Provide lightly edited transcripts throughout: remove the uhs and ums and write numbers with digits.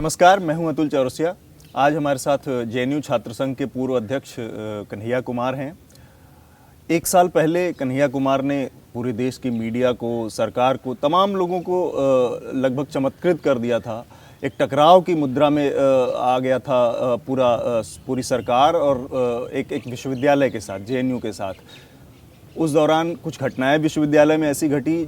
नमस्कार, मैं हूं अतुल चौरसिया। आज हमारे साथ जेएनयू छात्र संघ के पूर्व अध्यक्ष कन्हैया कुमार हैं। एक साल पहले कन्हैया कुमार ने पूरे देश की मीडिया को, सरकार को, तमाम लोगों को लगभग चमत्कृत कर दिया था। एक टकराव की मुद्रा में आ गया था पूरी सरकार और एक विश्वविद्यालय के साथ, जेएनयू के साथ। उस दौरान कुछ घटनाएं विश्वविद्यालय में ऐसी घटी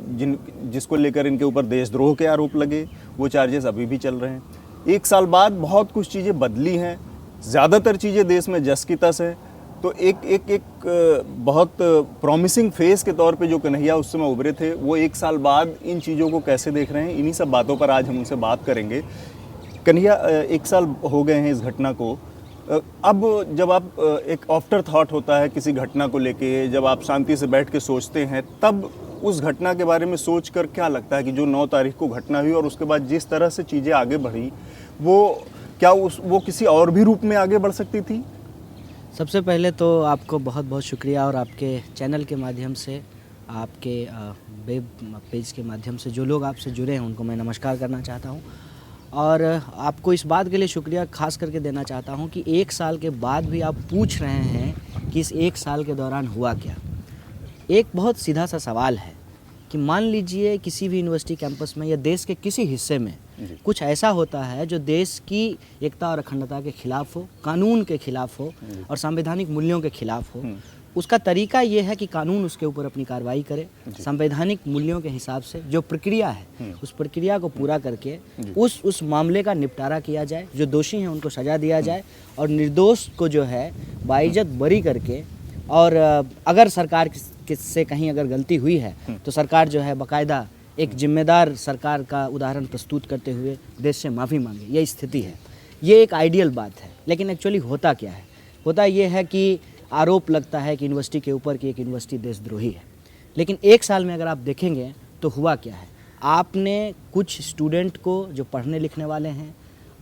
जिसको लेकर इनके ऊपर देशद्रोह के आरोप लगे। वो चार्जेस अभी भी चल रहे हैं। एक साल बाद बहुत कुछ चीज़ें बदली हैं, ज़्यादातर चीज़ें देश में जस की तस हैं। तो एक बहुत प्रॉमिसिंग फेस के तौर पे जो कन्हैया उस समय उभरे थे, वो एक साल बाद इन चीज़ों को कैसे देख रहे हैं, इन्हीं सब बातों पर आज हम उनसे बात करेंगे। कन्हैया, एक साल हो गए हैं इस घटना को। अब जब आप एक आफ्टर थॉट होता है किसी घटना को लेके, जब आप शांति से बैठ के सोचते हैं, तब उस घटना के बारे में सोचकर क्या लगता है कि जो 9 तारीख को घटना हुई और उसके बाद जिस तरह से चीज़ें आगे बढ़ी, वो किसी और भी रूप में आगे बढ़ सकती थी? सबसे पहले तो आपको बहुत बहुत शुक्रिया, और आपके चैनल के माध्यम से, आपके वेब पेज के माध्यम से जो लोग आपसे जुड़े हैं उनको मैं नमस्कार करना चाहता हूं। और आपको इस बात के लिए शुक्रिया खास करके देना चाहता हूं कि एक साल के बाद भी आप पूछ रहे हैं कि इस एक साल के दौरान हुआ क्या। एक बहुत सीधा सा सवाल है कि मान लीजिए किसी भी यूनिवर्सिटी कैंपस में या देश के किसी हिस्से में कुछ ऐसा होता है जो देश की एकता और अखंडता के खिलाफ हो, कानून के खिलाफ हो और संवैधानिक मूल्यों के खिलाफ हो। उसका तरीका ये है कि कानून उसके ऊपर अपनी कार्रवाई करे, संवैधानिक मूल्यों के हिसाब से जो प्रक्रिया है उस प्रक्रिया को पूरा करके उस मामले का निपटारा किया जाए। जो दोषी हैं उनको सज़ा दिया जाए और निर्दोष को जो है बाइज्जत बरी करके, और अगर सरकार से कहीं अगर गलती हुई है तो सरकार जो है बाकायदा एक जिम्मेदार सरकार का उदाहरण प्रस्तुत करते हुए देश से माफ़ी मांगे। ये स्थिति है। ये एक आइडियल बात है, लेकिन एक्चुअली होता क्या है? होता ये है कि आरोप लगता है कि यूनिवर्सिटी के ऊपर कि एक यूनिवर्सिटी देशद्रोही है। लेकिन एक साल में अगर आप देखेंगे तो हुआ क्या है? आपने कुछ स्टूडेंट को जो पढ़ने लिखने वाले हैं,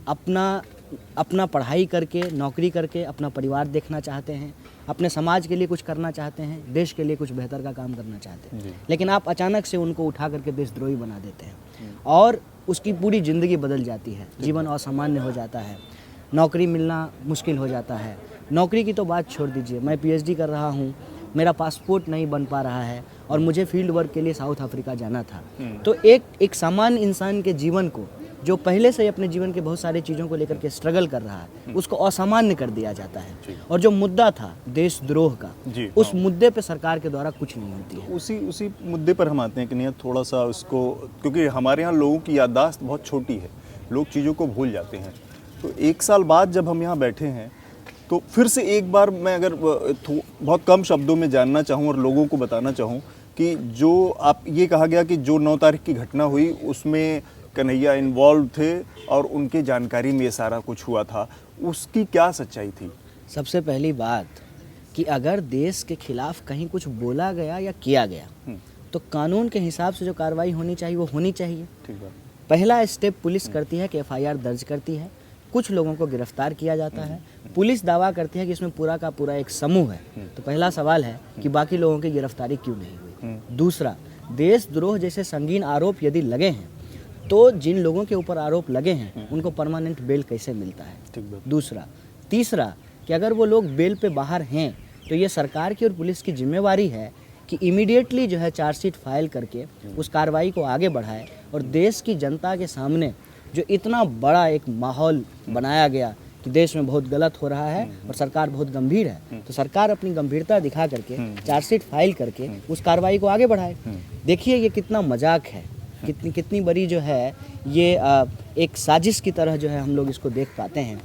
अपना पढ़ाई करके, नौकरी करके अपना परिवार देखना चाहते हैं, अपने समाज के लिए कुछ करना चाहते हैं, देश के लिए कुछ बेहतर का काम करना चाहते हैं, लेकिन आप अचानक से उनको उठा करके देशद्रोही बना देते हैं और उसकी पूरी ज़िंदगी बदल जाती है। जीवन असामान्य हो जाता है, नौकरी मिलना मुश्किल हो जाता है। नौकरी की तो बात छोड़ दीजिए, मैं पीएचडी कर रहा हूँ, मेरा पासपोर्ट नहीं बन पा रहा है और मुझे फील्ड वर्क के लिए साउथ अफ्रीका जाना था। तो एक सामान्य इंसान के जीवन को, जो पहले से ही अपने जीवन के बहुत सारी चीज़ों को लेकर के स्ट्रगल कर रहा है, उसको असामान्य कर दिया जाता है। और जो मुद्दा था देशद्रोह का, उस मुद्दे पे सरकार के द्वारा कुछ नहीं होती है। उसी मुद्दे पर हम आते हैं कि नहीं, थोड़ा सा उसको, क्योंकि हमारे यहाँ लोगों की याददाश्त बहुत छोटी है, लोग चीज़ों को भूल जाते हैं। तो एक साल बाद जब हम यहाँ बैठे हैं तो फिर से एक बार मैं अगर बहुत कम शब्दों में जानना चाहूँ और लोगों को बताना चाहूँ कि जो आप ये कहा गया कि जो 9 तारीख की घटना हुई उसमें कन्हैया इन्वॉल्व थे और उनके जानकारी में ये सारा कुछ हुआ था, उसकी क्या सच्चाई थी? सबसे पहली बात कि अगर देश के खिलाफ कहीं कुछ बोला गया या किया गया तो कानून के हिसाब से जो कार्रवाई होनी चाहिए वो होनी चाहिए। ठीक है। पहला स्टेप पुलिस करती है कि एफआईआर दर्ज करती है, कुछ लोगों को गिरफ्तार किया जाता है। पुलिस दावा करती है कि इसमें पूरा का पूरा एक समूह है। तो पहला सवाल है कि बाकी लोगों की गिरफ्तारी क्यों नहीं हुई? दूसरा, देशद्रोह जैसे संगीन आरोप यदि लगे हैं तो जिन लोगों के ऊपर आरोप लगे हैं उनको परमानेंट बेल कैसे मिलता है? दूसरा, तीसरा कि अगर वो लोग बेल पे बाहर हैं तो ये सरकार की और पुलिस की जिम्मेवारी है कि इमीडिएटली जो है चार्जशीट फाइल करके उस कार्रवाई को आगे बढ़ाए और देश की जनता के सामने जो इतना बड़ा एक माहौल बनाया गया कि देश में बहुत गलत हो रहा है और सरकार बहुत गंभीर है, तो सरकार अपनी गंभीरता दिखा करके चार्जशीट फाइल करके उस कार्रवाई को आगे बढ़ाए। देखिए ये कितना मजाक है, कितनी बड़ी जो है ये एक साजिश की तरह जो है हम लोग इसको देख पाते हैं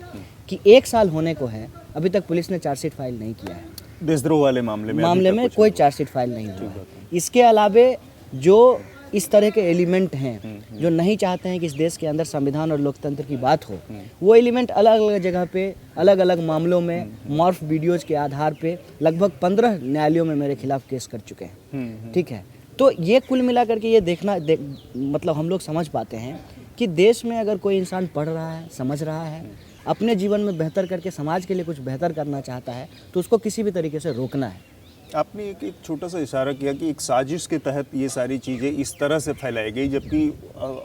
कि एक साल होने को है, अभी तक पुलिस ने चार्जशीट फाइल नहीं किया है। देशद्रोह वाले मामले में कोई चार्जशीट फाइल नहीं हुआ है। इसके अलावे जो इस तरह के एलिमेंट हैं जो नहीं चाहते हैं कि इस देश के अंदर संविधान और लोकतंत्र की बात हो, वो एलिमेंट अलग अलग जगह पे अलग अलग मामलों में मॉर्फ वीडियोज़ के आधार पे लगभग 15 न्यायालयों में मेरे खिलाफ केस कर चुके हैं। ठीक है, तो ये कुल मिलाकर के ये मतलब हम लोग समझ पाते हैं कि देश में अगर कोई इंसान पढ़ रहा है, समझ रहा है, अपने जीवन में बेहतर करके समाज के लिए कुछ बेहतर करना चाहता है, तो उसको किसी भी तरीके से रोकना है। आपने एक छोटा सा इशारा किया कि एक साजिश के तहत ये सारी चीज़ें इस तरह से फैलाई गई, जबकि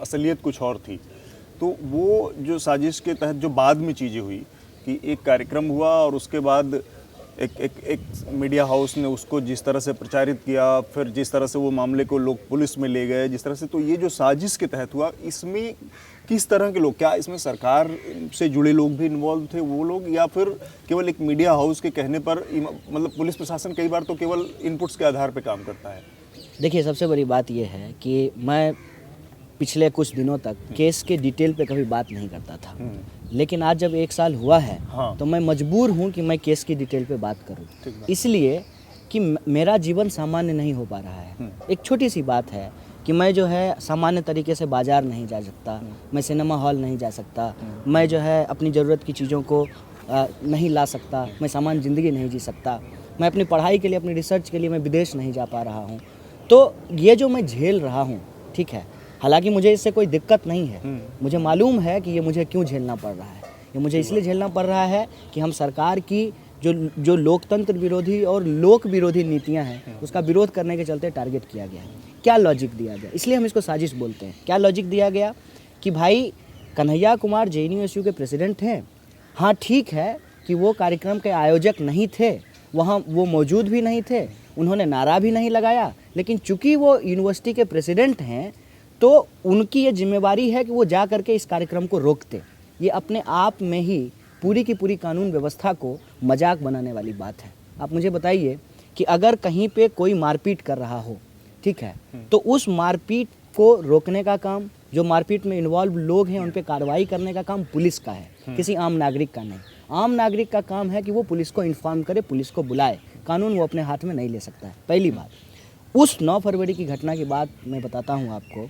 असलियत कुछ और थी। तो वो जो साजिश के तहत जो बाद में चीज़ें हुई कि एक कार्यक्रम हुआ और उसके बाद एक मीडिया हाउस ने उसको जिस तरह से प्रचारित किया, फिर जिस तरह से वो मामले को लोग पुलिस में ले गए, जिस तरह से, तो ये जो साजिश के तहत हुआ, इसमें किस तरह के लोग, क्या इसमें सरकार से जुड़े लोग भी इन्वॉल्व थे, वो लोग, या फिर केवल एक मीडिया हाउस के कहने पर, मतलब पुलिस प्रशासन कई बार तो केवल इनपुट्स के आधार पर काम करता है? देखिए, सबसे बड़ी बात यह है कि मैं पिछले कुछ दिनों तक केस के डिटेल पे कभी बात नहीं करता था, लेकिन आज जब 1 साल हुआ है, हाँ। तो मैं मजबूर हूँ कि मैं केस की डिटेल पे बात करूँ, इसलिए कि मेरा जीवन सामान्य नहीं हो पा रहा है। एक छोटी सी बात है कि मैं जो है सामान्य तरीके से बाज़ार नहीं जा सकता, मैं सिनेमा हॉल नहीं जा सकता, मैं जो है अपनी ज़रूरत की चीज़ों को नहीं ला सकता, मैं सामान्य ज़िंदगी नहीं जी सकता, मैं अपनी पढ़ाई के लिए, अपनी रिसर्च के लिए मैं विदेश नहीं जा पा रहा हूँ। तो ये जो मैं झेल रहा हूँ, ठीक है, हालांकि मुझे इससे कोई दिक्कत नहीं है, मुझे मालूम है कि ये मुझे क्यों झेलना पड़ रहा है। ये मुझे इसलिए झेलना पड़ रहा है कि हम सरकार की जो लोकतंत्र विरोधी और लोक विरोधी नीतियां हैं, उसका विरोध करने के चलते टारगेट किया गया है। क्या लॉजिक दिया गया, इसलिए हम इसको साजिश बोलते हैं। क्या लॉजिक दिया गया कि भाई कन्हैया कुमार JNU-SU के प्रेसिडेंट हैं, हाँ ठीक है कि वो कार्यक्रम के आयोजक नहीं थे, वहाँ वो मौजूद भी नहीं थे, उन्होंने नारा भी नहीं लगाया, लेकिन चूंकि वो यूनिवर्सिटी के प्रेसिडेंट हैं तो उनकी ये जिम्मेवारी है कि वो जा करके इस कार्यक्रम को रोकते। ये अपने आप में ही पूरी की पूरी कानून व्यवस्था को मजाक बनाने वाली बात है। आप मुझे बताइए कि अगर कहीं पे कोई मारपीट कर रहा हो, ठीक है, तो उस मारपीट को रोकने का काम, जो मारपीट में इन्वॉल्व लोग हैं उन पे कार्रवाई करने का काम पुलिस का है, किसी आम नागरिक का नहीं। आम नागरिक का काम है कि वो पुलिस को इन्फॉर्म करे, पुलिस को बुलाए, कानून वो अपने हाथ में नहीं ले सकता है। पहली बात। उस 9 फरवरी की घटना की बात मैं बताता हूँ आपको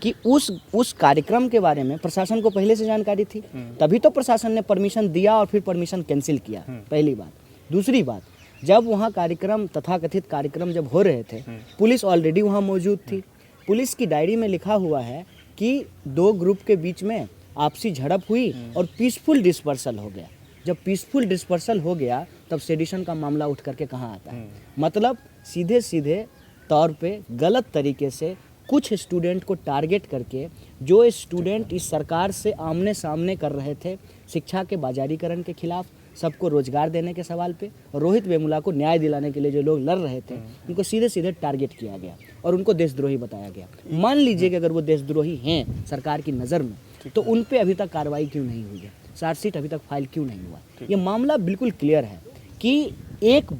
कि उस कार्यक्रम के बारे में प्रशासन को पहले से जानकारी थी, तभी तो प्रशासन ने परमिशन दिया और फिर परमिशन कैंसिल किया, पहली बात। दूसरी बात, जब वहाँ कार्यक्रम, तथाकथित कार्यक्रम जब हो रहे थे, पुलिस ऑलरेडी वहाँ मौजूद थी। पुलिस की डायरी में लिखा हुआ है कि 2 ग्रुप के बीच में आपसी झड़प हुई और पीसफुल डिस्पर्सल हो गया। जब पीसफुल डिस्पर्सल हो गया तब सेडिशन का मामला उठ करके कहाँ आता है? मतलब सीधे सीधे तौर पे गलत तरीके से कुछ स्टूडेंट को टारगेट करके, जो स्टूडेंट इस सरकार से आमने सामने कर रहे थे शिक्षा के बाजारीकरण के खिलाफ, सबको रोजगार देने के सवाल पे, और रोहित वेमुला को न्याय दिलाने के लिए जो लोग लड़ रहे थे, उनको सीधे सीधे टारगेट किया गया और उनको देशद्रोही बताया गया। मान लीजिए कि अगर वो देशद्रोही हैं सरकार की नज़र में, तो उन पे अभी तक कार्रवाई क्यों नहीं हुई है, चार्जशीट अभी तक फाइल क्यों नहीं हुआ? ये मामला बिल्कुल क्लियर है कि एक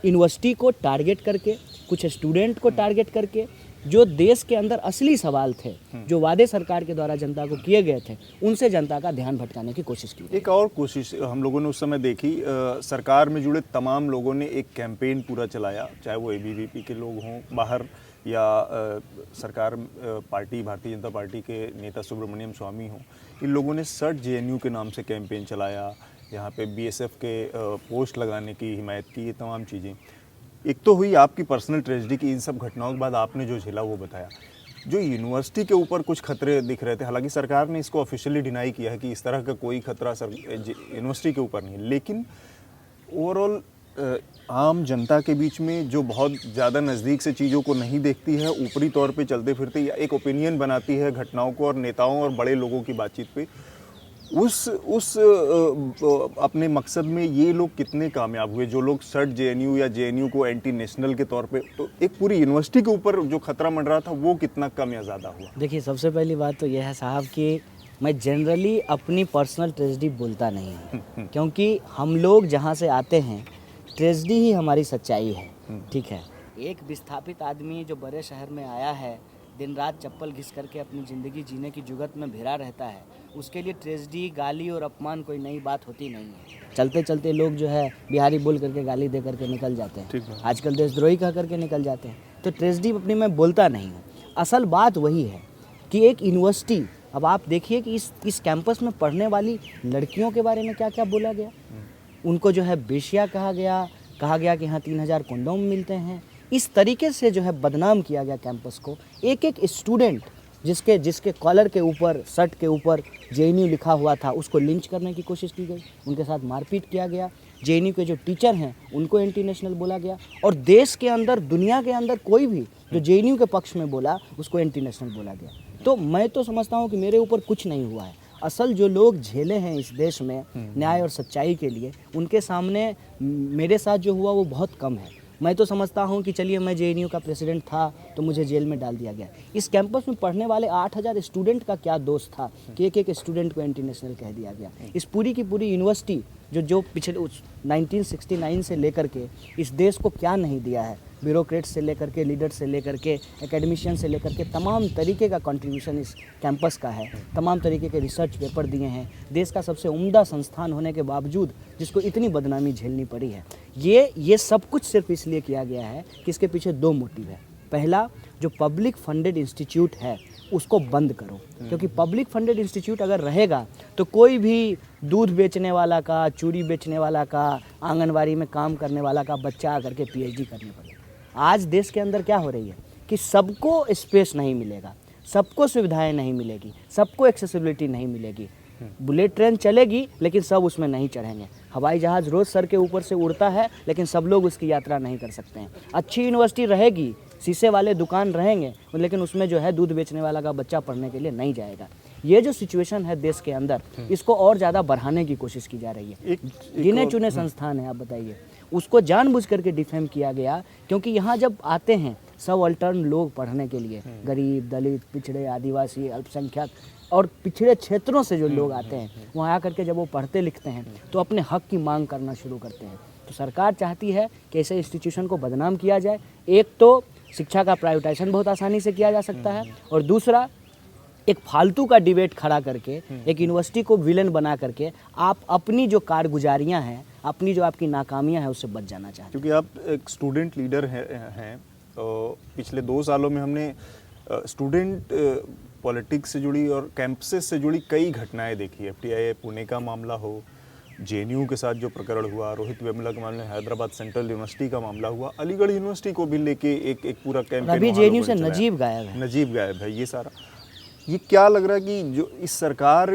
यूनिवर्सिटी को टारगेट करके, कुछ स्टूडेंट को टारगेट करके, जो देश के अंदर असली सवाल थे, जो वादे सरकार के द्वारा जनता को किए गए थे, उनसे जनता का ध्यान भटकाने की कोशिश की। एक और कोशिश हम लोगों ने उस समय देखी, सरकार में जुड़े तमाम लोगों ने एक कैंपेन पूरा चलाया, चाहे वो ABVP के लोग हों बाहर या सरकार पार्टी, भारतीय जनता पार्टी के नेता सुब्रमण्यम स्वामी हों। इन लोगों ने सर्ट JNU के नाम से कैंपेन चलाया, यहाँ पे BSF के पोस्ट लगाने की हिमायत की, ये तमाम चीज़ें। एक तो हुई आपकी पर्सनल ट्रेजेडी की, इन सब घटनाओं के बाद आपने जो झेला वो बताया। जो यूनिवर्सिटी के ऊपर कुछ खतरे दिख रहे थे, हालांकि सरकार ने इसको ऑफिशियली डिनाई किया है कि इस तरह का कोई खतरा यूनिवर्सिटी के ऊपर नहीं, लेकिन ओवरऑल आम जनता के बीच में जो बहुत ज़्यादा नज़दीक से चीज़ों को नहीं देखती है, ऊपरी तौर पे चलते फिरते या एक ओपिनियन बनाती है घटनाओं को और नेताओं और बड़े लोगों की बातचीत पे, उस अपने मकसद में ये लोग कितने कामयाब हुए? जो लोग सर्ट JNU या JNU को एंटी नेशनल के तौर पे, तो एक पूरी यूनिवर्सिटी के ऊपर जो खतरा मंडरा था वो कितना कम या ज़्यादा हुआ? देखिए, सबसे पहली बात तो यह है साहब कि मैं जनरली अपनी पर्सनल ट्रेजेडी बोलता नहीं हूँ, क्योंकि हम लोग जहाँ से आते हैं ट्रेजेडी ही हमारी सच्चाई है, ठीक है। एक विस्थापित आदमी जो बड़े शहर में आया है, दिन रात चप्पल घिस करके अपनी ज़िंदगी जीने की जुगत में भिड़ा रहता है, उसके लिए ट्रेजेडी, गाली और अपमान कोई नई बात होती नहीं है। चलते चलते लोग जो है बिहारी बोल करके, गाली दे करके निकल जाते हैं, आजकल देशद्रोही कह करके निकल जाते हैं। तो ट्रेजेडी अपनी मैं बोलता नहीं हूँ। असल बात वही है कि एक यूनिवर्सिटी, अब आप देखिए कि इस कैंपस में पढ़ने वाली लड़कियों के बारे में क्या क्या बोला गया। उनको जो है बेशिया कहा गया कि यहाँ 3000 कंडोम मिलते हैं। इस तरीके से जो है बदनाम किया गया कैंपस को। एक एक स्टूडेंट जिसके कॉलर के ऊपर, शर्ट के ऊपर JNU लिखा हुआ था, उसको लिंच करने की कोशिश की गई, उनके साथ मारपीट किया गया। JNU के जो टीचर हैं उनको एंटी नेशनल बोला गया, और देश के अंदर, दुनिया के अंदर कोई भी जो JNU के पक्ष में बोला उसको एंटी नेशनल बोला गया। तो मैं तो समझता हूँ कि मेरे ऊपर कुछ नहीं हुआ है। असल जो लोग झेले हैं इस देश में न्याय और सच्चाई के लिए, उनके सामने मेरे साथ जो हुआ वो बहुत कम है। मैं तो समझता हूँ कि चलिए मैं जेएनयू का प्रेसिडेंट था तो मुझे जेल में डाल दिया गया। इस कैंपस में पढ़ने वाले 8000 स्टूडेंट का क्या दोष था कि एक स्टूडेंट को एंटी नेशनल कह दिया गया। इस पूरी की पूरी यूनिवर्सिटी जो पिछले 1969 से लेकर के इस देश को क्या नहीं दिया है, ब्यूरोक्रेट से लेकर के, लीडर से लेकर के, एकेडमिशियन से लेकर के, तमाम तरीके का कंट्रीब्यूशन इस कैंपस का है। तमाम तरीके के रिसर्च पेपर दिए हैं। देश का सबसे उम्दा संस्थान होने के बावजूद जिसको इतनी बदनामी झेलनी पड़ी है, ये सब कुछ सिर्फ इसलिए किया गया है कि इसके पीछे 2 मोटिव है। पहला, जो पब्लिक फंडेड इंस्टीट्यूट है उसको बंद करो, क्योंकि पब्लिक फंडेड इंस्टीट्यूट अगर रहेगा तो कोई भी दूध बेचने वाला का, चूड़ी बेचने वाला का, आंगनवाड़ी में काम करने वाला का बच्चा आकर के पीएचडी करने पड़ेगा। आज देश के अंदर क्या हो रही है कि सबको स्पेस नहीं मिलेगा, सबको सुविधाएं नहीं मिलेगी, सबको एक्सेसिबिलिटी नहीं मिलेगी। बुलेट ट्रेन चलेगी लेकिन सब उसमें नहीं चढ़ेंगे। हवाई जहाज़ रोज़ सर के ऊपर से उड़ता है लेकिन सब लोग उसकी यात्रा नहीं कर सकते हैं। अच्छी यूनिवर्सिटी रहेगी, शीशे वाले दुकान रहेंगे, लेकिन उसमें जो है दूध बेचने वाला का बच्चा पढ़ने के लिए नहीं जाएगा। ये जो सिचुएशन है देश के अंदर, इसको और ज़्यादा बढ़ाने की कोशिश की जा रही है। गिने चुने संस्थान है, आप बताइए, उसको जानबूझ करके डिफेम किया गया, क्योंकि यहाँ जब आते हैं सब अल्टर्न लोग पढ़ने के लिए, गरीब, दलित, पिछड़े, आदिवासी, अल्पसंख्यक और पिछड़े क्षेत्रों से जो लोग आते हैं, वहाँ आकर के जब वो पढ़ते लिखते हैं तो अपने हक की मांग करना शुरू करते हैं। तो सरकार चाहती है कि ऐसे इंस्टीट्यूशन को बदनाम किया जाए। एक तो शिक्षा का प्राइवेटाइजेशन बहुत आसानी से किया जा सकता है, और दूसरा एक फालतू का डिबेट खड़ा करके एक यूनिवर्सिटी को विलेन बना करके आप अपनी जो कारगुजारियां हैं, अपनी जो आपकी नाकामियां हैं, उससे बच जाना चाहते हैं। क्योंकि आप एक स्टूडेंट लीडर हैं, तो पिछले 2 सालों में हमने स्टूडेंट पॉलिटिक्स से जुड़ी और कैंपसेस से जुड़ी कई घटनाएं देखी। एफटीआई पुणे का मामला हो, जेएनयू के साथ जो प्रकरण हुआ, रोहित वेमुला के मामले, हैदराबाद सेंट्रल यूनिवर्सिटी का मामला हुआ, अलीगढ़ यूनिवर्सिटी को भी लेके एक पूरा कैंपेन। अभी जेएनयू से नजीब गायब है। ये सारा, ये क्या लग रहा है कि जो इस सरकार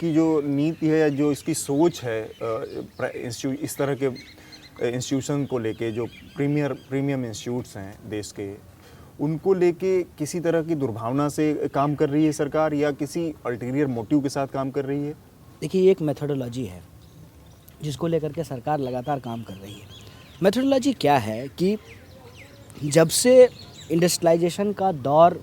की जो नीति है या जो इसकी सोच है इस तरह के इंस्टीट्यूशन को लेके, जो प्रीमियम इंस्टीट्यूट्स हैं देश के, उनको लेके किसी तरह की दुर्भावना से काम कर रही है सरकार, या किसी अल्टीरियर मोटिव के साथ काम कर रही है? देखिए, एक मेथोडोलॉजी है जिसको लेकर के सरकार लगातार काम कर रही है। मेथोडोलॉजी क्या है कि जब से इंडस्ट्रियलाइजेशन का दौर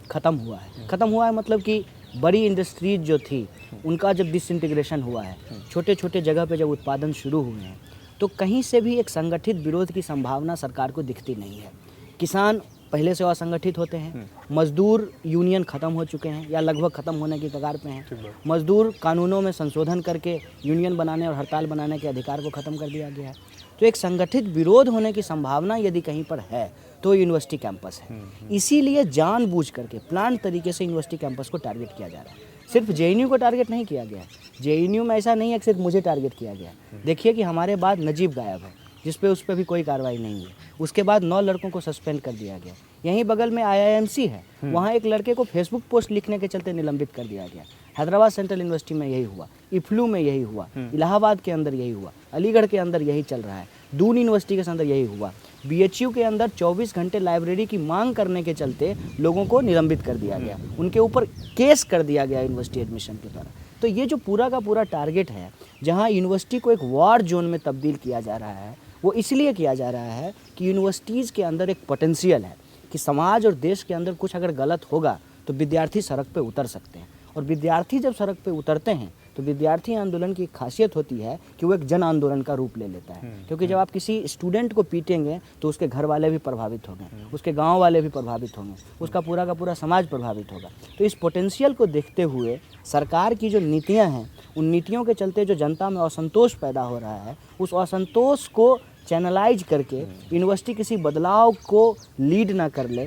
ख़त्म हुआ है मतलब कि बड़ी इंडस्ट्रीज जो थी उनका जब डिसइंटीग्रेशन हुआ है, छोटे छोटे जगह पे जब उत्पादन शुरू हुए हैं, तो कहीं से भी एक संगठित विरोध की संभावना सरकार को दिखती नहीं है। किसान पहले से असंगठित होते हैं, मजदूर यूनियन ख़त्म हो चुके हैं या लगभग ख़त्म होने की कगार पे हैं। मजदूर कानूनों में संशोधन करके यूनियन बनाने और हड़ताल बनाने के अधिकार को ख़त्म कर दिया गया है। तो एक संगठित विरोध होने की संभावना यदि कहीं पर है तो यूनिवर्सिटी कैंपस है। इसीलिए जानबूझ करके प्लान तरीके से यूनिवर्सिटी कैंपस को टारगेट किया जा रहा है। सिर्फ जेएनयू को टारगेट नहीं किया गया। जेएनयू में ऐसा नहीं है कि सिर्फ मुझे टारगेट किया गया। देखिए कि हमारे बाद नजीब गायब है, जिस पे उस पर भी कोई कार्रवाई नहीं हुई। उसके बाद 9 लड़कों को सस्पेंड कर दिया गया। यहीं बगल में IIMC है, वहाँ एक लड़के को फेसबुक पोस्ट लिखने के चलते निलंबित कर दिया गया। हैदराबाद सेंट्रल यूनिवर्सिटी में यही हुआ, इफ्लू में यही हुआ, इलाहाबाद के अंदर यही हुआ, अलीगढ़ के अंदर यही चल रहा है, दून यूनिवर्सिटी के अंदर यही हुआ। BHU के अंदर 24 घंटे लाइब्रेरी की मांग करने के चलते लोगों को निलंबित कर दिया गया, उनके ऊपर केस कर दिया गया यूनिवर्सिटी एडमिशन के द्वारा। तो ये जो पूरा का पूरा टारगेट है, जहाँ यूनिवर्सिटी को एक वार जोन में तब्दील किया जा रहा है, वो इसलिए किया जा रहा है कि यूनिवर्सिटीज़ के अंदर एक पोटेंशियल है कि समाज और देश के अंदर कुछ अगर गलत होगा तो विद्यार्थी सड़क पे उतर सकते हैं। और विद्यार्थी जब सड़क पे उतरते हैं तो विद्यार्थी आंदोलन की खासियत होती है कि वो एक जन आंदोलन का रूप ले लेता है। क्योंकि जब आप किसी स्टूडेंट को पीटेंगे तो उसके घर वाले भी प्रभावित होंगे, उसके गांव वाले भी प्रभावित होंगे, उसका पूरा का पूरा समाज प्रभावित होगा। तो इस पोटेंशियल को देखते हुए सरकार की जो नीतियाँ हैं, उन नीतियों के चलते जो जनता में असंतोष पैदा हो रहा है, उस असंतोष को चैनलाइज करके यूनिवर्सिटी किसी बदलाव को लीड ना कर ले,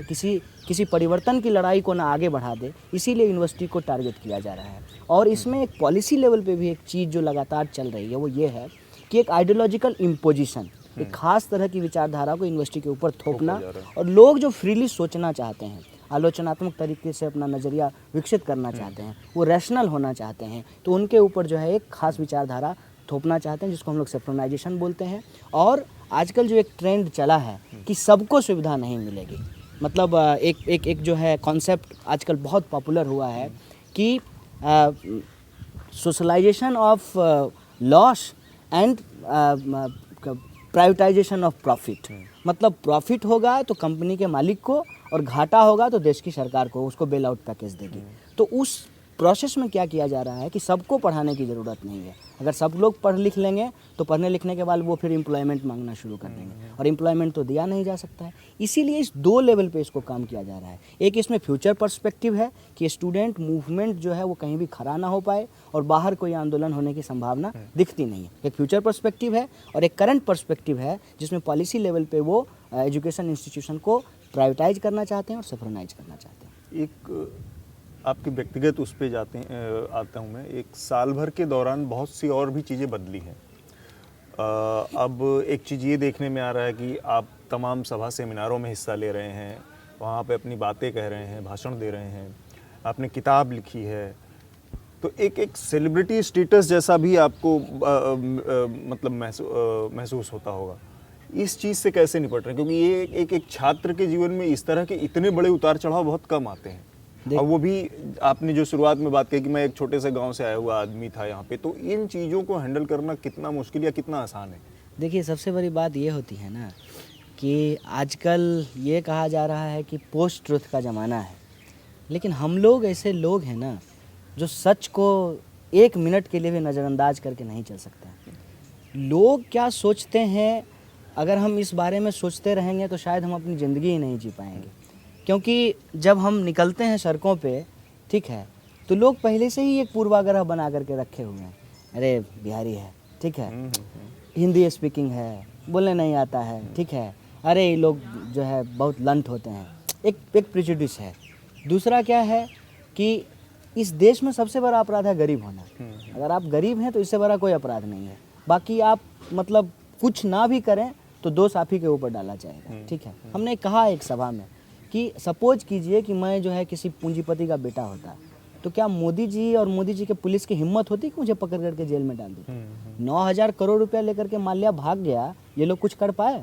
किसी परिवर्तन की लड़ाई को ना आगे बढ़ा दे, इसीलिए यूनिवर्सिटी को टारगेट किया जा रहा है। और इसमें एक पॉलिसी लेवल पे भी एक चीज़ जो लगातार चल रही है वो ये है कि एक आइडियोलॉजिकल इम्पोजिशन, एक खास तरह की विचारधारा को यूनिवर्सिटी के ऊपर थोपना, और लोग जो फ्रीली सोचना चाहते हैं, आलोचनात्मक तरीके से अपना नज़रिया विकसित करना चाहते हैं, वो रैशनल होना चाहते हैं, तो उनके ऊपर जो है एक खास विचारधारा थोपना चाहते हैं, जिसको हम लोग सेफ्रोनाइजेशन बोलते हैं। और आजकल जो एक ट्रेंड चला है कि सबको सुविधा नहीं मिलेगी, मतलब एक जो है कॉन्सेप्ट आजकल बहुत पॉपुलर हुआ है कि socialization of loss and privatization of profit. मतलब प्रॉफिट होगा तो कंपनी के मालिक को और घाटा होगा तो देश की सरकार को, उसको बेल आउट पैकेज देगी। तो उस प्रोसेस में क्या किया जा रहा है कि सबको पढ़ाने की ज़रूरत नहीं है। अगर सब लोग पढ़ लिख लेंगे तो पढ़ने लिखने के बाद वो फिर एम्प्लॉयमेंट मांगना शुरू कर देंगे, और एम्प्लॉयमेंट तो दिया नहीं जा सकता है। इसीलिए इस दो लेवल पे इसको काम किया जा रहा है। एक इसमें फ्यूचर पर्सपेक्टिव है कि स्टूडेंट मूवमेंट जो है वो कहीं भी खड़ा ना हो पाए और बाहर कोई आंदोलन होने की संभावना दिखती नहीं है। एक फ्यूचर पर्सपेक्टिव है, और एक करंट पर्सपेक्टिव है जिसमें पॉलिसी लेवल पे वो एजुकेशन इंस्टीट्यूशन को प्राइवेटाइज करना चाहते हैं और सेफ्रोनाइज करना चाहते हैं। एक आपके व्यक्तिगत उस पे आता हूँ मैं। एक साल भर के दौरान बहुत सी और भी चीज़ें बदली हैं। अब एक चीज़ ये देखने में आ रहा है कि आप तमाम सभा सेमिनारों में हिस्सा ले रहे हैं, वहाँ पे अपनी बातें कह रहे हैं, भाषण दे रहे हैं, आपने किताब लिखी है, तो एक सेलिब्रिटी स्टेटस जैसा भी आपको मतलब महसूस होता होगा। इस चीज़ से कैसे निपट रहे हैं? क्योंकि ये एक छात्र के जीवन में इस तरह के इतने बड़े उतार चढ़ाव बहुत कम आते हैं। और वो भी आपने जो शुरुआत में बात कही कि मैं एक छोटे से गांव से आया हुआ आदमी था यहाँ पे, तो इन चीज़ों को हैंडल करना कितना मुश्किल या कितना आसान है? देखिए, सबसे बड़ी बात ये होती है ना कि आजकल ये कहा जा रहा है कि पोस्ट ट्रुथ का ज़माना है, लेकिन हम लोग ऐसे लोग हैं ना जो सच को एक मिनट के लिए भी नज़रअंदाज करके नहीं चल सकते। लोग क्या सोचते हैं, अगर हम इस बारे में सोचते रहेंगे तो शायद हम अपनी ज़िंदगी ही नहीं जी पाएंगे। क्योंकि जब हम निकलते हैं सड़कों पे, ठीक है, तो लोग पहले से ही एक पूर्वाग्रह बना करके रखे हुए हैं। अरे बिहारी है, ठीक है, हिंदी स्पीकिंग है, बोलने नहीं आता है, ठीक है, अरे ये लोग जो है बहुत लंट होते हैं। एक प्रेजुडिस है। दूसरा क्या है कि इस देश में सबसे बड़ा अपराध है गरीब होना। अगर आप गरीब हैं तो इससे बड़ा कोई अपराध नहीं है। बाकी आप मतलब कुछ ना भी करें तो दोष आप ही के ऊपर डाला जाएगा, ठीक है। हमने कहा एक सभा में कि सपोज कीजिए कि मैं जो है किसी पूंजीपति का बेटा होता, तो क्या मोदी जी और मोदी जी के पुलिस की हिम्मत होती कि मुझे पकड़ करके जेल में डाल देते? 9,000 करोड़ रुपया लेकर के माल्या भाग गया, ये लोग कुछ कर पाए?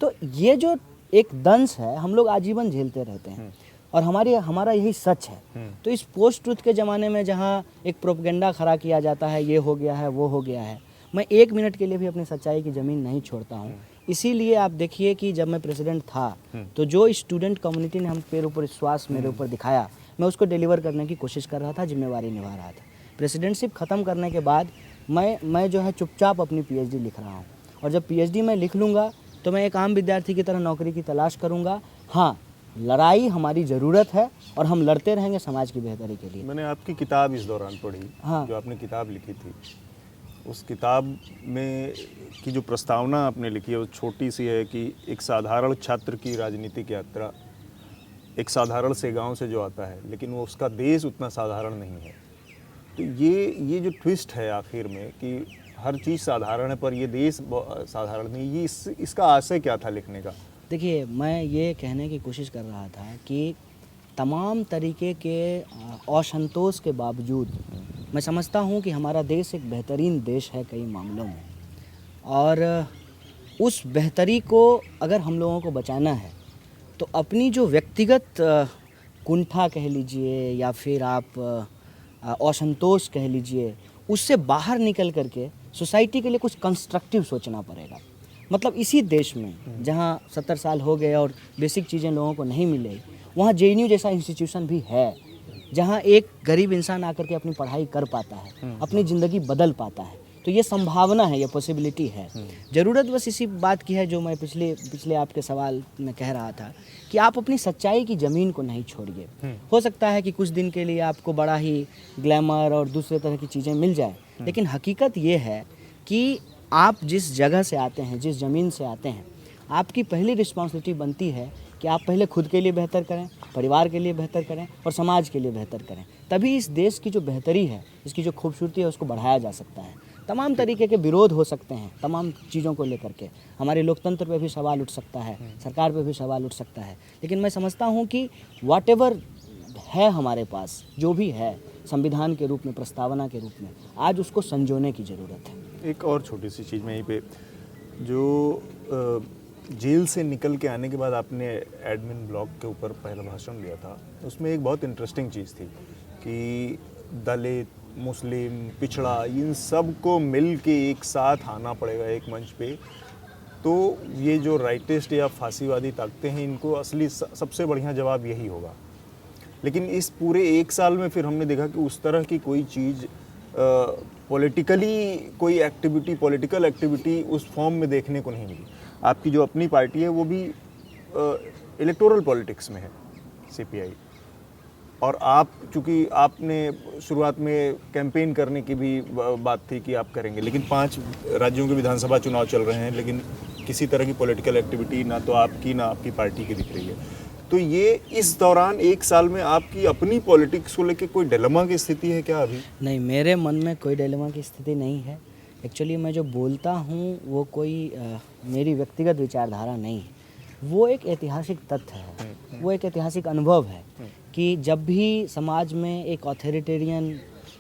तो ये जो एक दंश है हम लोग आजीवन झेलते रहते हैं, और हमारा यही सच है। तो इस पोस्ट ट्रुथ के ज़माने में जहाँ एक प्रोपगेंडा खड़ा किया जाता है, ये हो गया है, वो हो गया है, मैं एक मिनट के लिए भी अपनी सच्चाई की ज़मीन नहीं छोड़ता हूँ। इसीलिए आप देखिए कि जब मैं प्रेसिडेंट था तो जो स्टूडेंट कम्युनिटी ने हम मेरे ऊपर विश्वास मेरे ऊपर दिखाया, मैं उसको डिलीवर करने की कोशिश कर रहा था, जिम्मेवारी निभा रहा था। प्रेसिडेंटशिप ख़त्म करने के बाद मैं जो है चुपचाप अपनी पीएचडी लिख रहा हूँ, और जब पीएचडी मैं लिख लूँगा तो मैं एक आम विद्यार्थी की तरह नौकरी की तलाश करूँगा। हाँ, लड़ाई हमारी ज़रूरत है और हम लड़ते रहेंगे समाज की बेहतरी के लिए। मैंने आपकी किताब इस दौरान पढ़ी, हाँ। जो आपने किताब लिखी थी, उस किताब में की जो प्रस्तावना आपने लिखी है वो छोटी सी है कि एक साधारण छात्र की राजनीतिक यात्रा, एक साधारण से गांव से जो आता है, लेकिन वो उसका देश उतना साधारण नहीं है। तो ये जो ट्विस्ट है आखिर में कि हर चीज़ साधारण है पर ये देश साधारण नहीं, ये इसका आशय क्या था लिखने का? देखिए, मैं ये कहने की कोशिश कर रहा था कि तमाम तरीके के असंतोष के बावजूद मैं समझता हूँ कि हमारा देश एक बेहतरीन देश है कई मामलों में, और उस बेहतरी को अगर हम लोगों को बचाना है तो अपनी जो व्यक्तिगत कुंठा कह लीजिए या फिर आप असंतोष कह लीजिए, उससे बाहर निकल करके सोसाइटी के लिए कुछ कंस्ट्रक्टिव सोचना पड़ेगा। मतलब इसी देश में जहाँ 70 साल हो गए और बेसिक चीज़ें लोगों को नहीं मिले, वहाँ जेएनयू जैसा इंस्टीट्यूशन भी है जहाँ एक गरीब इंसान आकर के अपनी पढ़ाई कर पाता है, अपनी ज़िंदगी बदल पाता है। तो ये संभावना है, ये पॉसिबिलिटी है। ज़रूरत बस इसी बात की है जो मैं पिछले आपके सवाल में कह रहा था कि आप अपनी सच्चाई की ज़मीन को नहीं छोड़िए। हो सकता है कि कुछ दिन के लिए आपको बड़ा ही ग्लैमर और दूसरे तरह की चीज़ें मिल जाए, लेकिन हकीकत ये है कि आप जिस जगह से आते हैं, जिस ज़मीन से आते हैं, आपकी पहली रिस्पॉन्सिबिलिटी बनती है कि आप पहले खुद के लिए बेहतर करें, परिवार के लिए बेहतर करें और समाज के लिए बेहतर करें। तभी इस देश की जो बेहतरी है, इसकी जो खूबसूरती है, उसको बढ़ाया जा सकता है। तमाम तरीके के विरोध हो सकते हैं तमाम चीज़ों को लेकर के, हमारे लोकतंत्र पे भी सवाल उठ सकता है, सरकार पे भी सवाल उठ सकता है, लेकिन मैं समझता हूँ कि व्हाटएवर है हमारे पास, जो भी है संविधान के रूप में, प्रस्तावना के रूप में, आज उसको संजोने की ज़रूरत है। एक और छोटी सी चीज़ में यहीं पे, जो जेल से निकल के आने के बाद आपने एडमिन ब्लॉक के ऊपर पहला भाषण दिया था, उसमें एक बहुत इंटरेस्टिंग चीज़ थी कि दलित, मुस्लिम, पिछड़ा, इन सब को मिल के एक साथ आना पड़ेगा एक मंच पे, तो ये जो राइटिस्ट या फांसीवादी ताकतें हैं इनको असली सबसे बढ़िया जवाब यही होगा। लेकिन इस पूरे एक साल में फिर हमने देखा कि उस तरह की कोई चीज़ पॉलिटिकली कोई एक्टिविटी, पॉलिटिकल एक्टिविटी उस फॉर्म में देखने को नहीं मिली। आपकी जो अपनी पार्टी है वो भी इलेक्टोरल पॉलिटिक्स में है, सीपीआई, और आप चूँकि आपने शुरुआत में कैंपेन करने की भी बात थी कि आप करेंगे, लेकिन 5 राज्यों के विधानसभा चुनाव चल रहे हैं, लेकिन किसी तरह की पॉलिटिकल एक्टिविटी ना तो आपकी ना आपकी पार्टी की दिख रही है। तो ये इस दौरान एक साल में आपकी अपनी पॉलिटिक्स को लेकर कोई डिलेमा की स्थिति है क्या अभी? नहीं, मेरे मन में कोई डिलेमा की स्थिति नहीं है। एक्चुअली मैं जो बोलता हूँ वो कोई मेरी व्यक्तिगत विचारधारा नहीं है, वो एक ऐतिहासिक तथ्य है, वो एक ऐतिहासिक अनुभव है कि जब भी समाज में एक ऑथोरिटेरियन,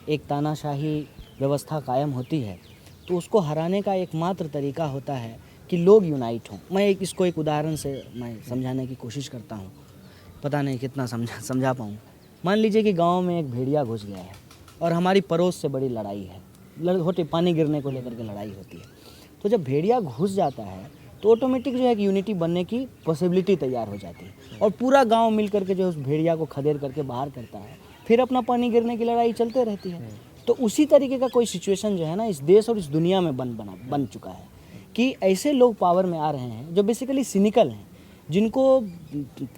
एक तानाशाही व्यवस्था कायम होती है तो उसको हराने का एकमात्र तरीका होता है कि लोग यूनाइट हों। मैं इसको एक उदाहरण से मैं समझाने की कोशिश करता हूँ, पता नहीं कितना समझा पाऊँ। मान लीजिए कि गांव में एक भेड़िया घुस गया है और हमारी पड़ोस से बड़ी लड़ाई है, पानी गिरने को लेकर के लड़ाई होती है। तो जब भेड़िया घुस जाता है तो ऑटोमेटिक जो है कि यूनिटी बनने की पॉसिबिलिटी तैयार हो जाती है और पूरा गांव मिल करके जो उस भेड़िया को खदेड़ करके बाहर करता है, फिर अपना पानी गिरने की लड़ाई चलते रहती है। तो उसी तरीके का कोई सिचुएशन जो है ना इस देश और इस दुनिया में बन चुका है कि ऐसे लोग पावर में आ रहे हैं जो बेसिकली सिनिकल हैं, जिनको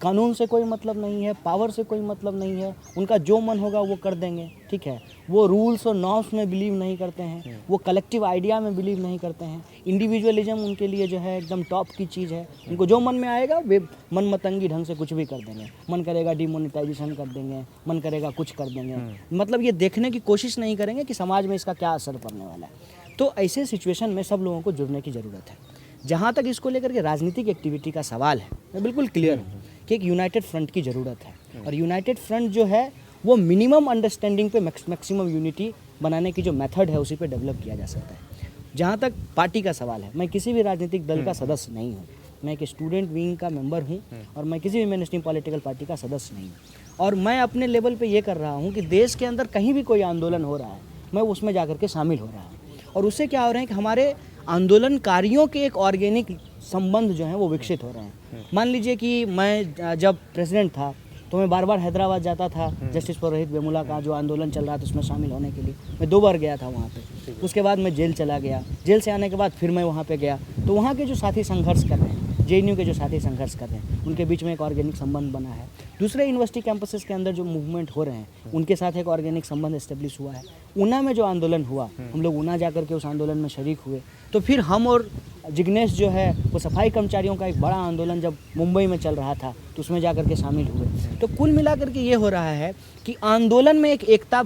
कानून से कोई मतलब नहीं है, पावर से कोई मतलब नहीं है, उनका जो मन होगा वो कर देंगे, ठीक है। वो रूल्स और नॉर्म्स में बिलीव नहीं करते हैं, वो कलेक्टिव आइडिया में बिलीव नहीं करते हैं। इंडिविजुअलिज्म उनके लिए जो है एकदम टॉप की चीज़ है। उनको जो मन में आएगा वे मन मतंगी ढंग से कुछ भी कर देंगे। मन करेगा डिमोनेटाइजेशन कर देंगे, मन करेगा कुछ कर देंगे, मतलब ये देखने की कोशिश नहीं करेंगे कि समाज में इसका क्या असर पड़ने वाला है। तो ऐसे सिचुएशन में सब लोगों को जुड़ने की ज़रूरत है। जहाँ तक इसको लेकर के राजनीतिक एक्टिविटी का सवाल है, मैं बिल्कुल क्लियर हूँ कि एक यूनाइटेड फ्रंट की ज़रूरत है और यूनाइटेड फ्रंट जो है वो मिनिमम अंडरस्टैंडिंग पे मैक्सिमम यूनिटी बनाने की जो मेथड है उसी पे डेवलप किया जा सकता है। जहाँ तक पार्टी का सवाल है, मैं किसी भी राजनीतिक दल का सदस्य नहीं हूँ, मैं एक स्टूडेंट विंग का मेंबर हूँ और मैं किसी भी मेनस्ट्रीम पॉलिटिकल पार्टी का सदस्य नहीं हूँ। और मैं अपने लेवल पे ये कर रहा हूँ कि देश के अंदर कहीं भी कोई आंदोलन हो रहा है, मैं उसमें जा कर के शामिल हो रहा हूँ और उससे क्या हो रहा है कि हमारे आंदोलनकारियों के एक ऑर्गेनिक संबंध जो हैं वो विकसित हो रहे हैं। मान लीजिए कि मैं जब प्रेसिडेंट था तो मैं बार बार हैदराबाद जाता था जस्टिस फॉर रोहित वेमुला का जो आंदोलन चल रहा था उसमें शामिल होने के लिए। मैं 2 बार गया था वहाँ पे। उसके बाद मैं जेल चला गया, जेल से आने के बाद फिर मैं वहाँ पे गया। तो वहाँ के जो साथी संघर्ष कर रहे हैं, जेएनयू के जो साथी संघर्ष कर रहे हैं, उनके बीच में एक ऑर्गेनिक संबंध बना है। दूसरे यूनिवर्सिटी कैंपसेस के अंदर जो मूवमेंट हो रहे हैं उनके साथ एक ऑर्गेनिक संबंध एस्टेब्लिश हुआ है। ऊना में जो आंदोलन हुआ, हम लोग ऊना जा करके उस आंदोलन में शरीक हुए। तो फिर हम और जिग्नेश जो है वो सफाई कर्मचारियों का एक बड़ा आंदोलन जब मुंबई में चल रहा था तो उसमें जा करके शामिल हुए। तो कुल मिलाकर के ये हो रहा है कि आंदोलन में एक एकता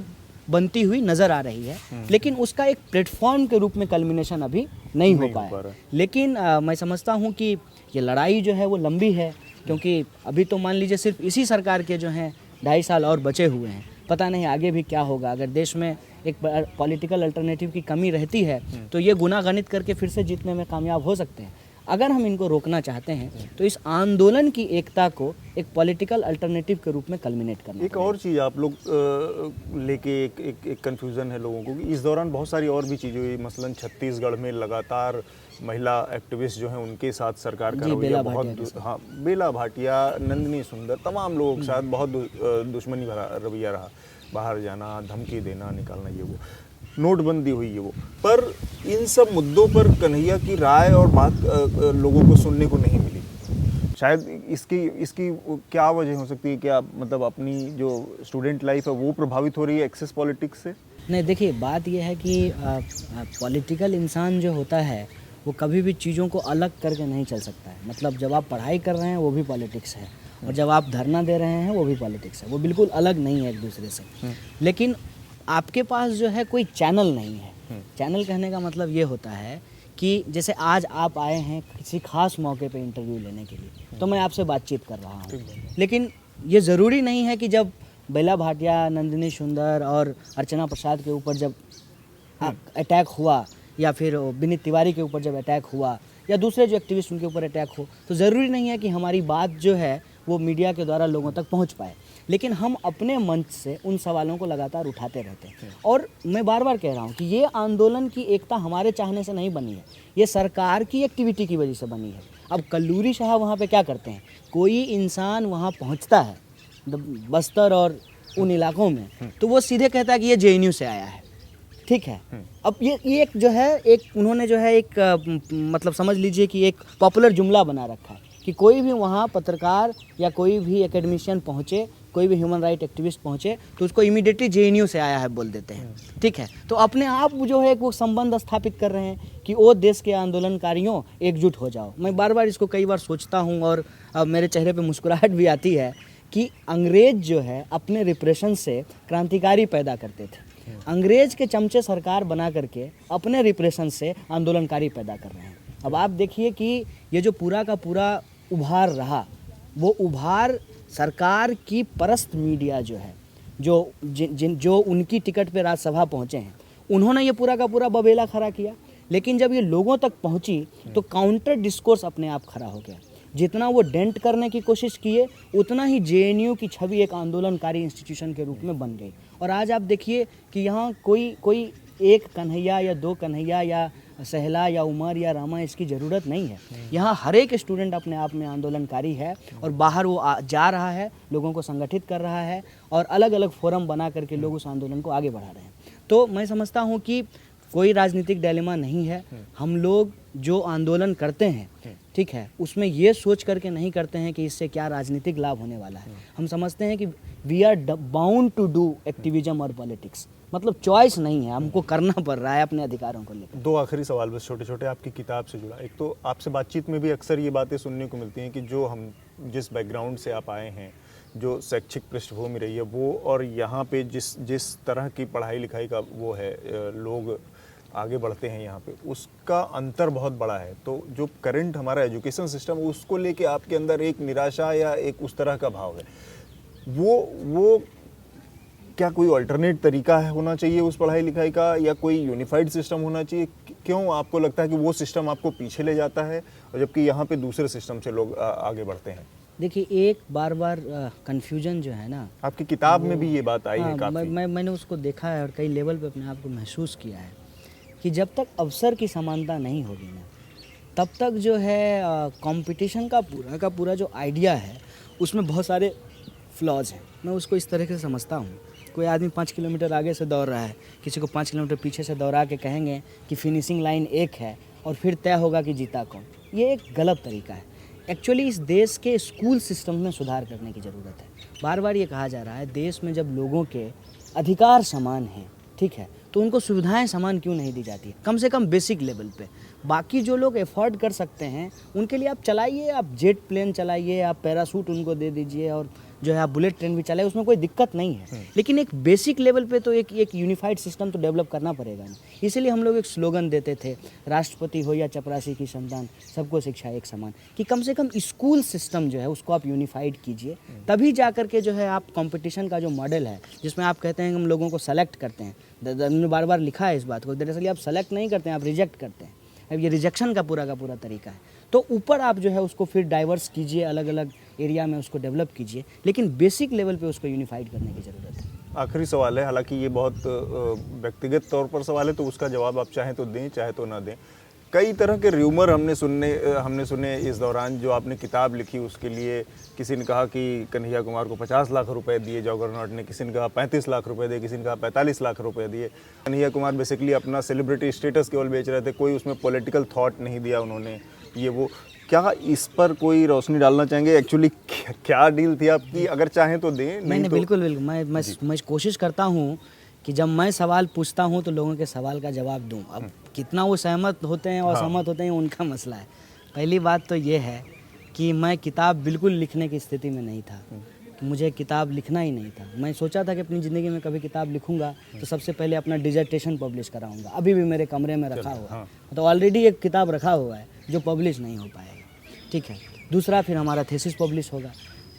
बनती हुई नज़र आ रही है, लेकिन उसका एक प्लेटफॉर्म के रूप में कल्मिनेशन अभी नहीं हो पाया। लेकिन मैं समझता हूँ कि ये लड़ाई जो है वो लंबी है, क्योंकि अभी तो मान लीजिए सिर्फ इसी सरकार के जो हैं 2.5 साल और बचे हुए हैं। पता नहीं आगे भी क्या होगा। अगर देश में एक पॉलिटिकल अल्टरनेटिव की कमी रहती है तो ये गुनागणित करके फिर से जीतने में कामयाब हो सकते हैं। अगर हम इनको रोकना चाहते हैं तो इस आंदोलन की एकता को एक पॉलिटिकल अल्टरनेटिव के रूप में कल्मिनेट करना। एक और चीज़ आप लोग लेके एक कन्फ्यूज़न है लोगों को कि इस दौरान बहुत सारी और भी चीज़ें हुई, मसलन छत्तीसगढ़ में लगातार महिला एक्टिविस्ट जो हैं उनके साथ सरकार का रवैया बहुत, हाँ, बेला भाटिया, नंदिनी सुंदर, तमाम लोगों के साथ बहुत दुश्मनी भरा रवैया रहा। बाहर जाना, धमकी देना, निकालना, ये वो, नोटबंदी हुई, ये वो। पर इन सब मुद्दों पर कन्हैया की राय और बात लोगों को सुनने को नहीं मिली। शायद इसकी क्या वजह हो सकती है? क्या मतलब अपनी जो स्टूडेंट लाइफ है वो प्रभावित हो रही है एक्सेस पॉलिटिक्स से? नहीं, देखिए बात यह है कि पॉलिटिकल इंसान जो होता है वो कभी भी चीज़ों को अलग करके नहीं चल सकता है। मतलब जब आप पढ़ाई कर रहे हैं वो भी पॉलिटिक्स है और जब आप धरना दे रहे हैं वो भी पॉलिटिक्स है। वो बिल्कुल अलग नहीं है एक दूसरे से। लेकिन आपके पास जो है कोई चैनल नहीं है। चैनल कहने का मतलब ये होता है कि जैसे आज आप आए हैं किसी खास मौके पे इंटरव्यू लेने के लिए, तो मैं आपसे बातचीत कर रहा हूँ। लेकिन ये ज़रूरी नहीं है कि जब बेला भाटिया, नंदिनी सुंदर और अर्चना प्रसाद के ऊपर जब अटैक हुआ या फिर विनीत तिवारी के ऊपर जब अटैक हुआ या दूसरे जो एक्टिविस्ट उनके ऊपर अटैक हो, तो ज़रूरी नहीं है कि हमारी बात जो है वो मीडिया के द्वारा लोगों तक पहुंच पाए, लेकिन हम अपने मंच से उन सवालों को लगातार उठाते रहते हैं। और मैं बार बार कह रहा हूं कि ये आंदोलन की एकता हमारे चाहने से नहीं बनी है, ये सरकार की एक्टिविटी की वजह से बनी है। अब कल्लूरी साहब वहाँ पे क्या करते हैं, कोई इंसान वहाँ पहुँचता है बस्तर और उन इलाकों में, तो वो सीधे कहता है कि ये जेएनयू से आया है, ठीक है। अब ये एक जो है एक उन्होंने जो है एक मतलब समझ लीजिए कि एक पॉपुलर जुमला बना रखा है कि कोई भी वहाँ पत्रकार या कोई भी एकेडमिशियन पहुँचे, कोई भी ह्यूमन राइट एक्टिविस्ट पहुँचे, तो उसको इमीडिएटली जेएनयू से आया है बोल देते हैं, ठीक है। तो अपने आप जो है वो संबंध स्थापित कर रहे हैं कि ओ देश के आंदोलनकारियों एकजुट हो जाओ। मैं बार बार इसको कई बार सोचता हूँ और अब मेरे चेहरे पे मुस्कुराहट भी आती है कि अंग्रेज जो है अपने रिप्रेशन से क्रांतिकारी पैदा करते थे, अंग्रेज के चमचे सरकार बना करके अपने रिप्रेशन से आंदोलनकारी पैदा कर रहे हैं। अब आप देखिए कि ये जो पूरा का पूरा उभार रहा, वो उभार सरकार की परस्त मीडिया जो है, जो उनकी टिकट पे राज्यसभा पहुँचे हैं, उन्होंने ये पूरा का पूरा बबेला खड़ा किया। लेकिन जब ये लोगों तक पहुँची तो काउंटर डिस्कोर्स अपने आप खड़ा हो गया। जितना वो डेंट करने की कोशिश किए, उतना ही जेएनयू की छवि एक आंदोलनकारी इंस्टीट्यूशन के रूप में बन गई। और आज आप देखिए कि यहाँ कोई एक कन्हैया या दो कन्हैया या सहला या उमर या रामा इसकी ज़रूरत नहीं है। यहाँ हर एक स्टूडेंट अपने आप में आंदोलनकारी है और बाहर वो जा रहा है, लोगों को संगठित कर रहा है और अलग अलग फोरम बना करके लोग उस आंदोलन को आगे बढ़ा रहे हैं। तो मैं समझता हूँ कि कोई राजनीतिक डायलेमा नहीं है। हम लोग जो आंदोलन करते हैं, ठीक है, उसमें ये सोच करके नहीं करते हैं कि इससे क्या राजनीतिक लाभ होने वाला है। हम समझते हैं कि we are bound to do activism और पॉलिटिक्स, मतलब चॉइस नहीं है, हमको करना पड़ रहा है अपने अधिकारों को लेकर। दो आखिरी सवाल बस छोटे छोटे आपकी किताब से जुड़ा। एक तो आपसे बातचीत में भी अक्सर ये बातें सुनने को मिलती हैं कि जो हम जिस बैकग्राउंड से आप आए हैं, जो शैक्षिक पृष्ठभूमि रही है वो, और यहाँ पे जिस तरह की पढ़ाई लिखाई का वो है, लोग आगे बढ़ते हैं यहाँ पे, उसका अंतर बहुत बड़ा है। तो जो करंट हमारा एजुकेशन सिस्टम है उसको लेके आपके अंदर एक निराशा या एक उस तरह का भाव है, वो क्या कोई अल्टरनेट तरीका है होना चाहिए उस पढ़ाई लिखाई का, या कोई यूनिफाइड सिस्टम होना चाहिए? क्यों आपको लगता है कि वो सिस्टम आपको पीछे ले जाता है और जबकि यहाँ पे दूसरे सिस्टम से लोग आगे बढ़ते हैं? देखिए, एक बार कन्फ्यूजन जो है ना, आपकी किताब में भी ये बात आई है काफी। मैंने उसको देखा है और कई लेवल पे अपने आप को महसूस किया है कि जब तक अवसर की समानता नहीं होगी ना, तब तक जो है कंपटीशन का पूरा जो आइडिया है उसमें बहुत सारे फ्लॉज हैं। मैं उसको इस तरह से समझता हूँ, कोई आदमी 5 किलोमीटर आगे से दौड़ रहा है, किसी को 5 किलोमीटर पीछे से दौड़ा के कहेंगे कि फिनिशिंग लाइन एक है और फिर तय होगा कि जीता कौन। ये एक गलत तरीका है। एक्चुअली इस देश के स्कूल सिस्टम में सुधार करने की ज़रूरत है। बार बार ये कहा जा रहा है, देश में जब लोगों के अधिकार समान हैं, ठीक है, तो उनको सुविधाएं समान क्यों नहीं दी जाती है, कम से कम बेसिक लेवल पे। बाकी जो लोग एफोर्ड कर सकते हैं उनके लिए आप चलाइए, आप जेट प्लेन चलाइए, आप पैराशूट उनको दे दीजिए और जो है आप बुलेट ट्रेन भी चलाइए, उसमें कोई दिक्कत नहीं है। लेकिन एक बेसिक लेवल पे तो एक यूनिफाइड सिस्टम तो डेवलप करना पड़ेगा ना। इसीलिए हम लोग एक स्लोगन देते थे, राष्ट्रपति हो या चपरासी की संतान, सबको शिक्षा एक समान, कि कम से कम स्कूल सिस्टम जो है उसको आप यूनिफाइड कीजिए, तभी जा करके जो है आप कंपटीशन का जो मॉडल है जिसमें आप कहते हैं कि हम लोगों को सेलेक्ट करते हैं, हमने बार बार लिखा है इस बात को, दरअसल आप सेलेक्ट नहीं करते हैं, आप रिजेक्ट करते हैं। अब ये रिजेक्शन का पूरा तरीका है। तो ऊपर आप जो है उसको फिर डाइवर्स कीजिए, अलग अलग एरिया में उसको डेवलप कीजिए, लेकिन बेसिक लेवल पे उसको यूनिफाइड करने की ज़रूरत है। आखिरी सवाल है, हालांकि ये बहुत व्यक्तिगत तौर पर सवाल है, तो उसका जवाब आप चाहें तो दें, चाहे तो ना दें। कई तरह के र्यूमर हमने सुने इस दौरान जो आपने किताब लिखी उसके लिए। किसी ने कहा कि कन्हैया कुमार को 50 लाख रुपए दिए जगरनॉट ने, किसी ने कहा 35 लाख रुपए दिए, किसी ने कहा 45 लाख रुपए दिए। कन्हैया कुमार बेसिकली अपना सेलिब्रिटी स्टेटस केवल बेच रहे थे, कोई उसमें पॉलिटिकल थॉट नहीं दिया उन्होंने, ये वो। क्या इस पर कोई रोशनी डालना चाहेंगे? एक्चुअली क्या डील थी आपकी? अगर चाहें तो दें, नहीं तो बिल्कुल मैं कोशिश करता हूँ कि जब मैं सवाल पूछता हूँ तो लोगों के सवाल का जवाब दूँ। अब कितना वो सहमत होते हैं और असहमत होते हैं उनका मसला है। पहली बात तो ये है कि मैं किताब बिल्कुल लिखने की स्थिति में नहीं था, कि मुझे किताब लिखना ही नहीं था। मैं सोचा था कि अपनी ज़िंदगी में कभी किताब लिखूंगा तो सबसे पहले अपना डिजर्टेशन पब्लिश कराऊंगा, अभी भी मेरे कमरे में रखा हुआ है। तो ऑलरेडी एक किताब रखा हुआ है जो पब्लिश नहीं हो पाएगा, ठीक है। दूसरा फिर हमारा थीसिस पब्लिश होगा।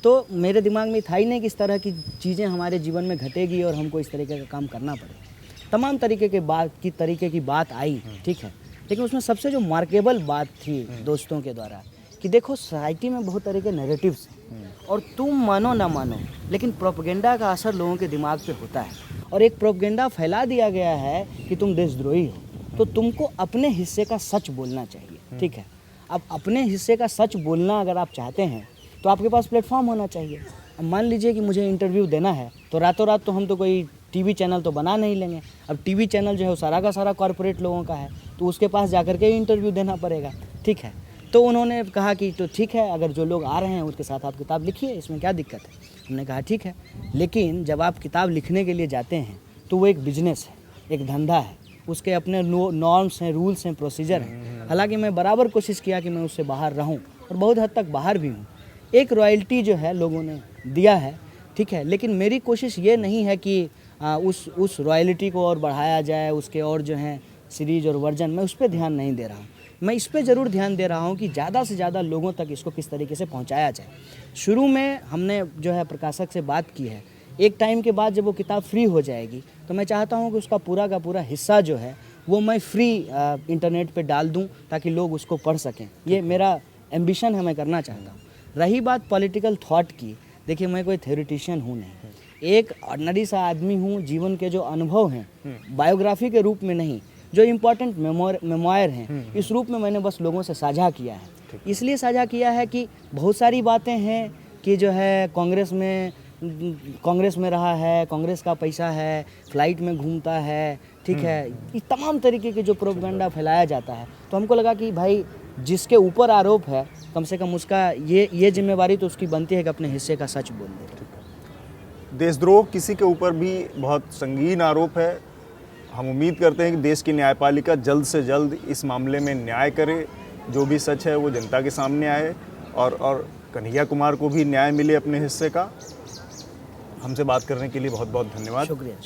तो मेरे दिमाग में था ही नहीं कि इस तरह की चीज़ें हमारे जीवन में घटेगी और हमको इस तरीके का काम करना पड़े। तमाम तरीके की बात आई, ठीक है, लेकिन उसमें सबसे जो मार्केबल बात थी दोस्तों के द्वारा कि देखो सोसाइटी में बहुत तरह के नैरेटिव्स हैं और तुम मानो ना मानो लेकिन प्रोपेगेंडा का असर लोगों के दिमाग पे होता है और एक प्रोपेगेंडा फैला दिया गया है कि तुम देशद्रोही हो, तो तुमको अपने हिस्से का सच बोलना चाहिए, ठीक है। अब अपने हिस्से का सच बोलना अगर आप चाहते हैं तो आपके पास प्लेटफॉर्म होना चाहिए। अब मान लीजिए कि मुझे इंटरव्यू देना है तो रातों रात तो हम तो कोई टीवी चैनल तो बना नहीं लेंगे। अब टीवी चैनल जो है वो सारा का सारा कॉरपोरेट लोगों का है, तो उसके पास जाकर के इंटरव्यू देना पड़ेगा, ठीक है। तो उन्होंने कहा कि तो ठीक है, अगर जो लोग आ रहे हैं उसके साथ आप किताब लिखिए, इसमें क्या दिक्कत है। हमने कहा ठीक है, लेकिन जब आप किताब लिखने के लिए जाते हैं तो वो एक बिजनेस है, एक धंधा है, उसके अपने नॉर्म्स हैं, रूल्स हैं, प्रोसीजर हैं। हालांकि मैं बराबर कोशिश किया कि मैं उससे बाहर रहूं और बहुत हद तक बाहर भी हूं। एक रॉयल्टी जो है लोगों ने दिया है, ठीक है, लेकिन मेरी कोशिश ये नहीं है कि उस रॉयल्टी को और बढ़ाया जाए, उसके और जो हैं सीरीज और वर्जन, मैं उस पर ध्यान नहीं दे रहा हूँ। मैं इस पे ज़रूर ध्यान दे रहा हूँ कि ज़्यादा से ज़्यादा लोगों तक इसको किस तरीके से पहुँचाया जाए। शुरू में हमने जो है प्रकाशक से बात की है, एक टाइम के बाद जब वो किताब फ्री हो जाएगी तो मैं चाहता हूँ कि उसका पूरा का पूरा हिस्सा जो है वो मैं फ्री इंटरनेट पे डाल दूँ ताकि लोग उसको पढ़ सकें। ये मेरा एम्बिशन है, मैं करना चाहता हूँ। रही बात पॉलिटिकल थॉट की, देखिए मैं कोई थ्योरिटिशियन हूँ नहीं, एक ऑर्डिनरी सा आदमी हूँ। जीवन के जो अनुभव हैं बायोग्राफी के रूप में नहीं, जो इम्पोर्टेंट मेमोयर हैं, इस रूप में मैंने बस लोगों से साझा किया है। इसलिए साझा किया है कि बहुत सारी बातें हैं कि जो है कांग्रेस में रहा है, कांग्रेस का पैसा है, फ्लाइट में घूमता है, ठीक है, ये तमाम तरीके के जो प्रोपेगेंडा फैलाया जाता है। तो हमको लगा कि भाई जिसके ऊपर आरोप है कम से कम उसका ये जिम्मेवारी तो उसकी बनती है कि अपने हिस्से का सच बोल दे। देशद्रोह किसी के ऊपर भी बहुत संगीन आरोप है। हम उम्मीद करते हैं कि देश की न्यायपालिका जल्द से जल्द इस मामले में न्याय करे, जो भी सच है वो जनता के सामने आए और कन्हैया कुमार को भी न्याय मिले अपने हिस्से का। हमसे बात करने के लिए बहुत बहुत धन्यवाद। शुक्रिया।